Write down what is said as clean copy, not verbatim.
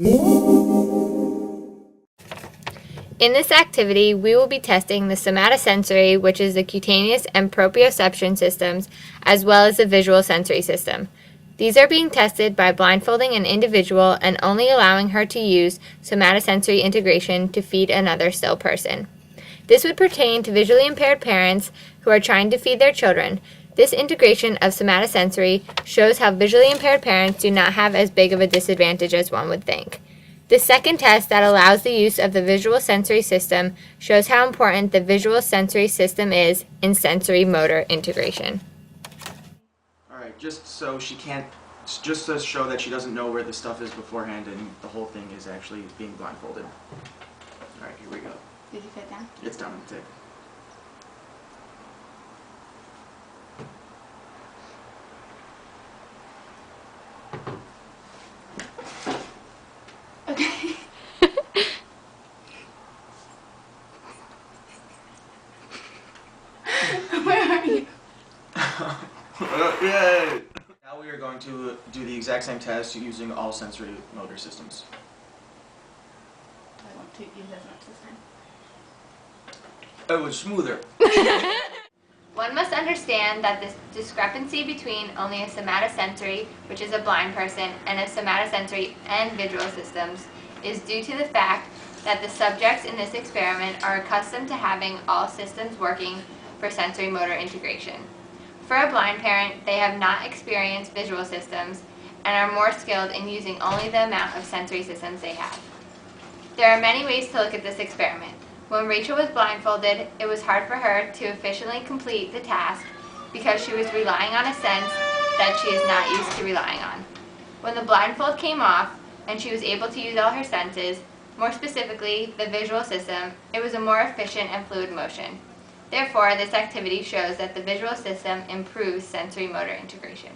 In this activity, we will be testing the somatosensory, which is the cutaneous and proprioception systems, as well as the visual sensory system. These are being tested by blindfolding an individual and only allowing her to use somatosensory integration to feed another still person. This would pertain to visually impaired parents who are trying to feed their children. This integration of somatosensory shows how visually impaired parents do not have as big of a disadvantage as one would think. The second test that allows the use of the visual sensory system shows how important the visual sensory system is in sensory motor integration. Alright, just so to show that she doesn't know where the stuff is beforehand and the whole thing is actually being blindfolded. Alright, here we go. Did you fit down? It's down on the table. Okay. Where are you? Yay! Now we are going to do the exact same test using all sensory motor systems. I want to use as much this time. It was smoother. One must understand that this discrepancy between only a somatosensory, which is a blind person, and a somatosensory and visual systems is due to the fact that the subjects in this experiment are accustomed to having all systems working for sensory motor integration. For a blind parent, they have not experienced visual systems and are more skilled in using only the amount of sensory systems they have. There are many ways to look at this experiment. When Rachel was blindfolded, it was hard for her to efficiently complete the task because she was relying on a sense that she is not used to relying on. When the blindfold came off and she was able to use all her senses, more specifically the visual system, it was a more efficient and fluid motion. Therefore, this activity shows that the visual system improves sensory motor integration.